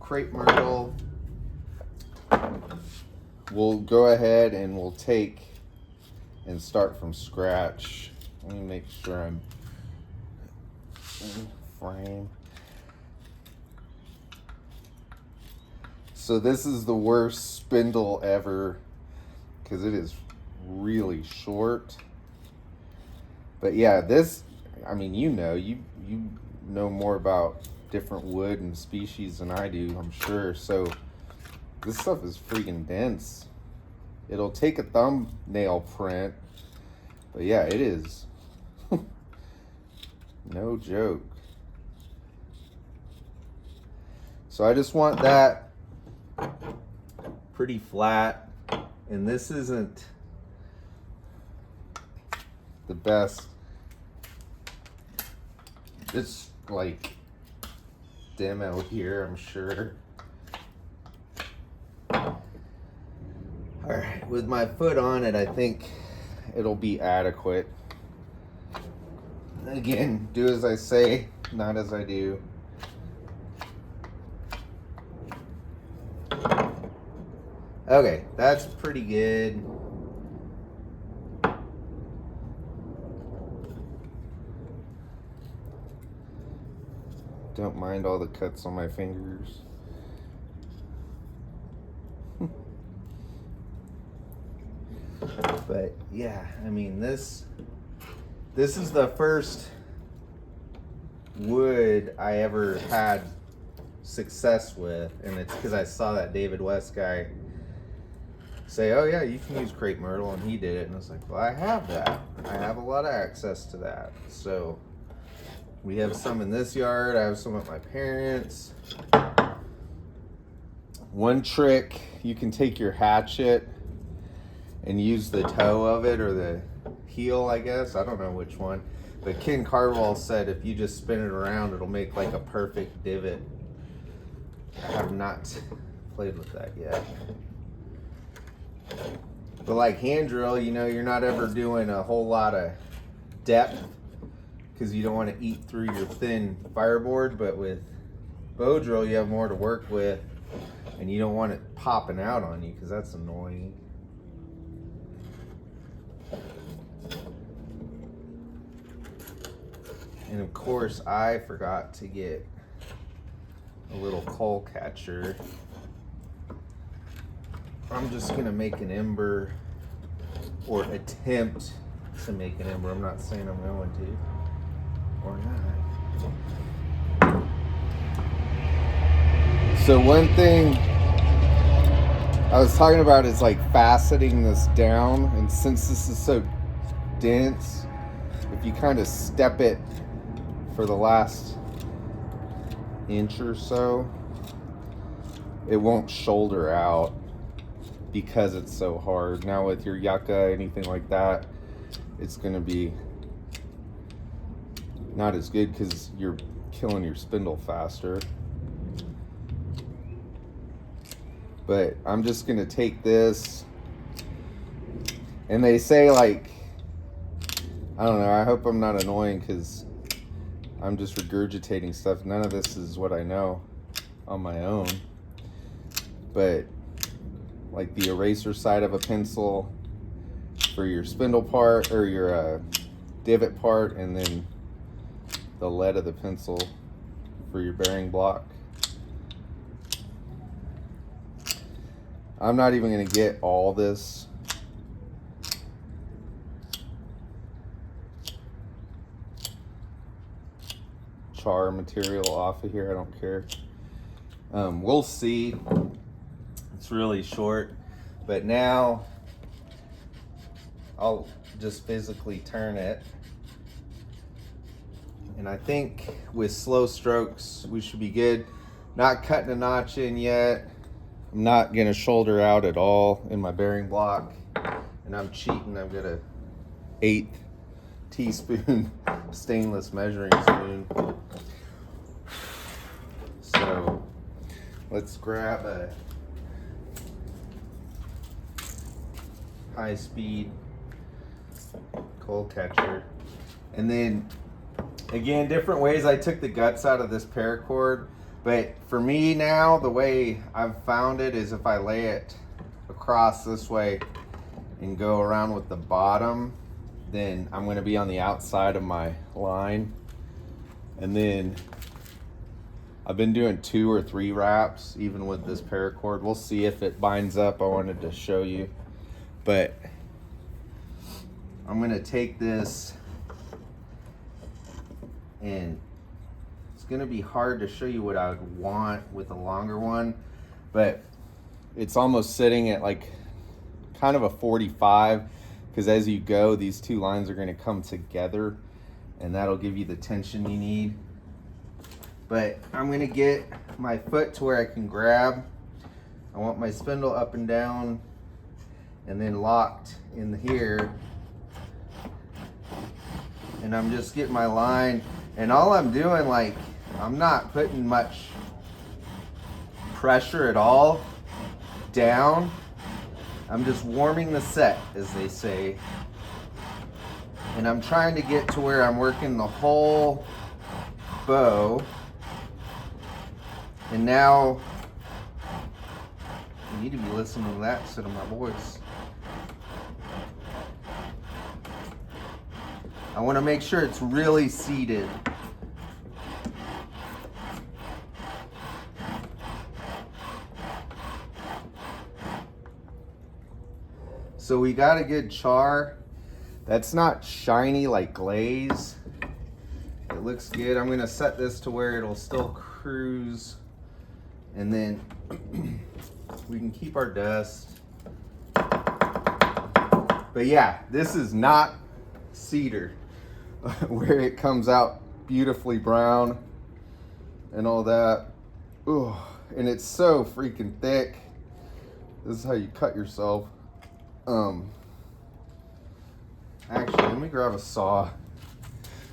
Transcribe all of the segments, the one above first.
crepe myrtle. We'll go ahead and we'll take and start from scratch. Let me make sure I'm in frame. So this is the worst spindle ever because it is really short. But yeah, this, I mean, you know more about different wood and species than I do, I'm sure. So this stuff is freaking dense. It'll take a thumbnail print, but yeah, it is no joke. So I just want that pretty flat, and this isn't the best. It's like demo here, I'm sure. All right, with my foot on it, I think it'll be adequate. Again, do as I say, not as I do. Okay, that's pretty good. Don't mind all the cuts on my fingers. But yeah, I mean, this is the first wood I ever had success with, and it's because I saw that David West guy say, oh yeah, you can use crepe myrtle, and he did it, and I was like, well, I have that. I have a lot of access to that. So we have some in this yard. I have some at my parents'. One trick, you can take your hatchet and use the toe of it, or the heel, I guess. I don't know which one. But Ken Carwell said if you just spin it around, it'll make like a perfect divot. I have not played with that yet. But like hand drill, you know, you're not ever doing a whole lot of depth because you don't want to eat through your thin fireboard. But with Bowdrill, you have more to work with, and you don't want it popping out on you because that's annoying. And of course, I forgot to get a little coal catcher. I'm just gonna make an ember, or attempt to make an ember. I'm not saying I'm going to, or not. So one thing I was talking about is like faceting this down, and since this is so dense, if you kind of step it for the last inch or so, it won't shoulder out because it's so hard. Now with your yucca, anything like that, it's gonna be not as good because you're killing your spindle faster. But I'm just gonna take this, and they say, like, I don't know, I hope I'm not annoying because I'm just regurgitating stuff. None of this is what I know on my own. But like the eraser side of a pencil for your spindle part, or your divot part, and then the lead of the pencil for your bearing block. I'm not even gonna get all this. Char material off of here, I don't care. We'll see. It's really short, but now I'll just physically turn it. And I think with slow strokes, we should be good. Not cutting a notch in yet. I'm not gonna shoulder out at all in my bearing block. And I'm cheating, I've got a 1/8 teaspoon stainless measuring spoon. So let's grab a high-speed coal catcher. And then again, different ways I took the guts out of this paracord. But for me now, the way I've found it is if I lay it across this way and go around with the bottom, then I'm going to be on the outside of my line. And then I've been doing 2 or 3 wraps, even with this paracord. We'll see if it binds up. I wanted to show you. But I'm going to take this, and it's going to be hard to show you what I would want with a longer one, but it's almost sitting at like kind of a 45, because as you go, these 2 lines are going to come together, and that'll give you the tension you need. But I'm going to get my foot to where I can grab. I want my spindle up and down and then locked in here. And I'm just getting my line, and all I'm doing, like, I'm not putting much pressure at all down. I'm just warming the set, as they say. And I'm trying to get to where I'm working the whole bow. And now, you need to be listening to that instead of my voice. I want to make sure it's really seated. So we got a good char. That's not shiny like glaze. It looks good. I'm going to set this to where it'll still cruise. And then we can keep our dust. But yeah, this is not cedar, where it comes out beautifully brown and all that. Ooh, and it's so freaking thick. This is how you cut yourself. Actually, let me grab a saw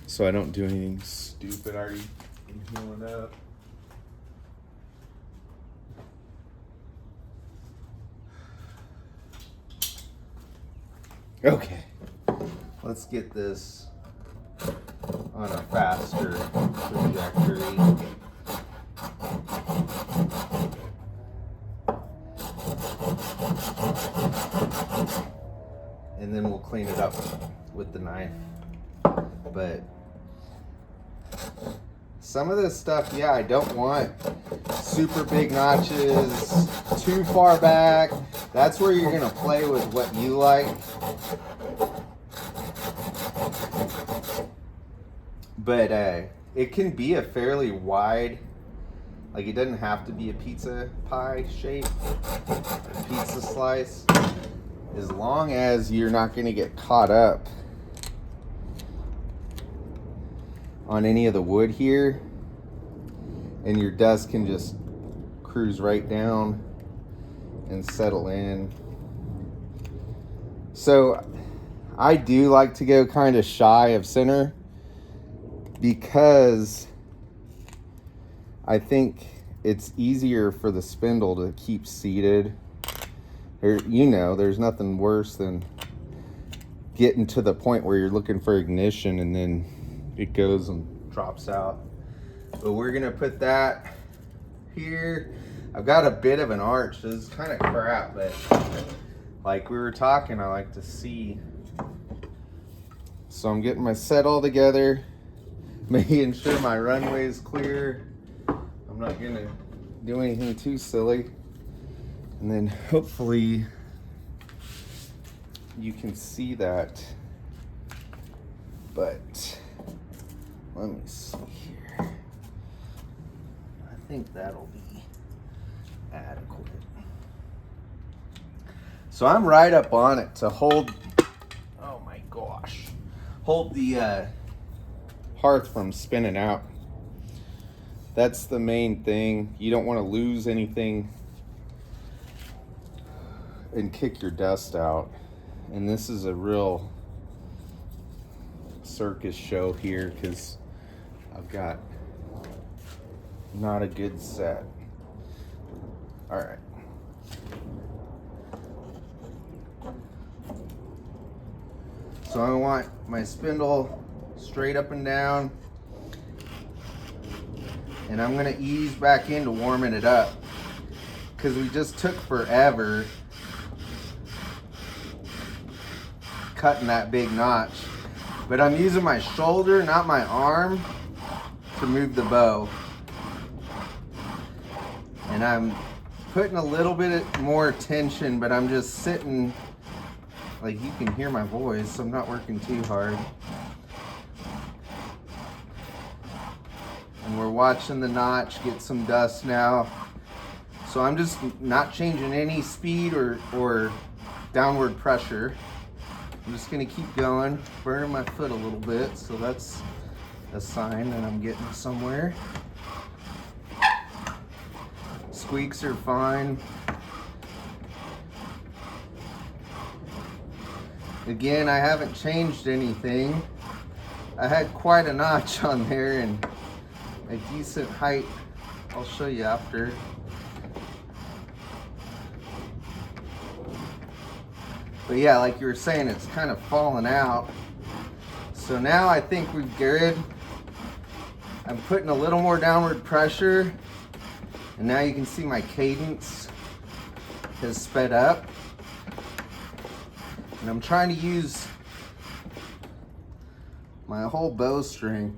so I don't do anything stupid. I already am healing up. Okay, let's get this on a faster trajectory. And then we'll clean it up with the knife. But some of this stuff, yeah, I don't want super big notches, too far back. That's where you're gonna play with what you like. But it can be a fairly wide, like it doesn't have to be a pizza pie shape, a pizza slice, as long as you're not gonna get caught up on any of the wood here, and your dust can just cruise right down and settle in. So I do like to go kind of shy of center, because I think it's easier for the spindle to keep seated. You know, there's nothing worse than getting to the point where you're looking for ignition and then it goes and drops out. But we're gonna put that here. I've got a bit of an arch. This is kind of crap, but like we were talking, I like to see. So I'm getting my set all together, making sure my runway is clear. I'm not gonna do anything too silly. And then hopefully you can see that. But let me see here. I think that'll be adequate. So I'm right up on it to hold, oh my gosh, hold the hearth from spinning out. That's the main thing. You don't want to lose anything and kick your dust out. And this is a real circus show here because I've got not a good set. All right. So I want my spindle straight up and down. And I'm gonna ease back into warming it up because we just took forever cutting that big notch. But I'm using my shoulder, not my arm, to move the bow. And I'm putting a little bit more tension, but I'm just sitting, like you can hear my voice, so I'm not working too hard. And we're watching the notch get some dust now. So I'm just not changing any speed or downward pressure. I'm just gonna keep going, burning my foot a little bit, so that's a sign that I'm getting somewhere. Squeaks are fine. Again, I haven't changed anything. I had quite a notch on there and a decent height. I'll show you after. But yeah, like you were saying, it's kind of falling out. So now I think we're good. I'm putting a little more downward pressure, and now you can see my cadence has sped up. And I'm trying to use my whole bowstring.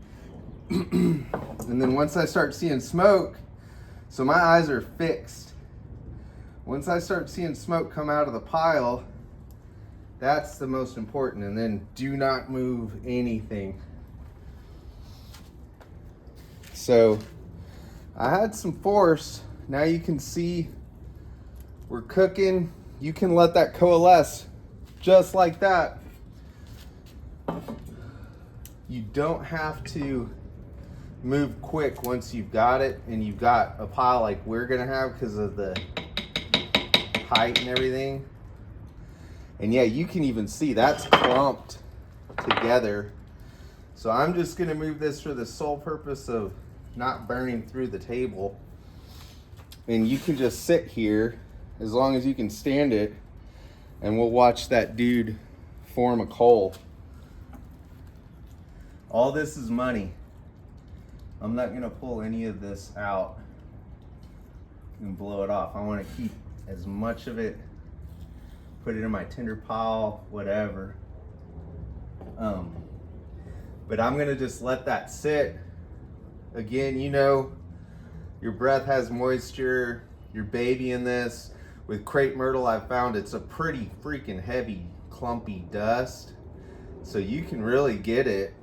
And then once I start seeing smoke, so my eyes are fixed. Once I start seeing smoke come out of the pile, that's the most important. And then do not move anything. So I had some force. Now you can see we're cooking. You can let that coalesce just like that. You don't have to move quick once you've got it and you've got a pile like we're gonna have because of the height and everything. And yeah, you can even see that's clumped together. So I'm just gonna move this for the sole purpose of not burning through the table. And you can just sit here as long as you can stand it, and we'll watch that dude form a coal. All this is money. I'm not gonna pull any of this out and blow it off. I wanna keep as much of it, put it in my tinder pile, whatever. But I'm gonna just let that sit. Again, you know, your breath has moisture, you're babying this. With crepe myrtle, I found it's a pretty freaking heavy, clumpy dust. So you can really get it.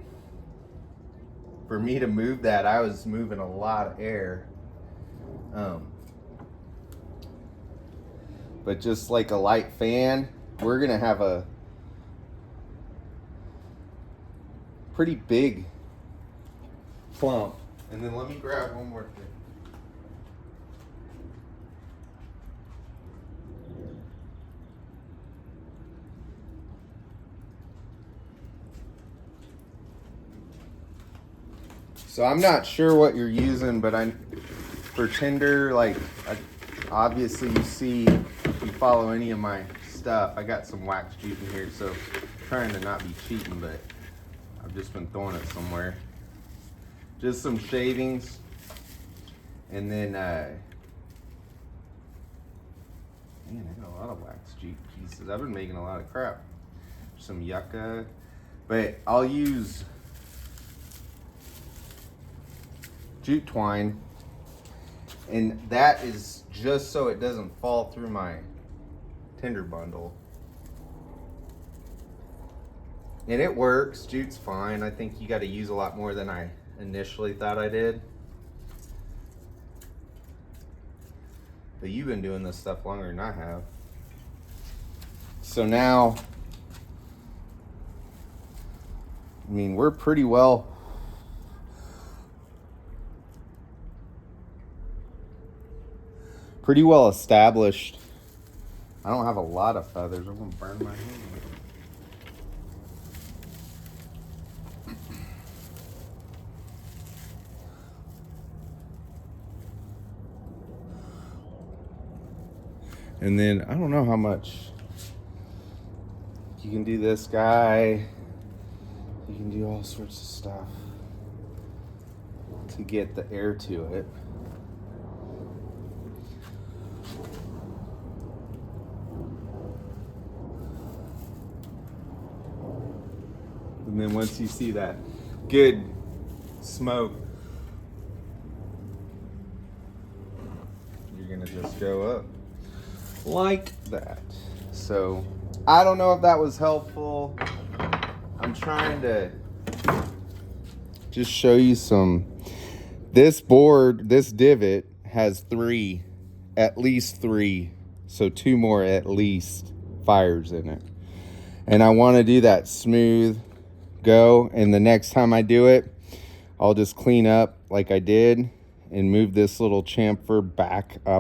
For me to move that, I was moving a lot of air. But just like a light fan, we're gonna have a pretty big clump. And then let me grab one more thing. So I'm not sure what you're using, but for tinder, like obviously you see, if you follow any of my stuff, I got some wax jute in here, so I'm trying to not be cheating, but I've just been throwing it somewhere. Just some shavings, and then man, I got a lot of wax jute pieces. I've been making a lot of crap. Some yucca, but I'll use jute twine, and that is just so it doesn't fall through my tinder bundle. And it works. Jute's fine. I think you got to use a lot more than I initially thought I did. But you've been doing this stuff longer than I have. So now, I mean, we're pretty well established. I don't have a lot of feathers. I'm gonna burn my hand. And then I don't know how much you can do this guy. You can do all sorts of stuff. to get the air to it. And then once you see that good smoke, you're gonna just go up like that. So I don't know if that was helpful. I'm trying to just show you some. This board, this divot has at least three, so 2 more at least fires in it. And I want to do that smooth go, and the next time I do it, I'll just clean up like I did and move this little chamfer back up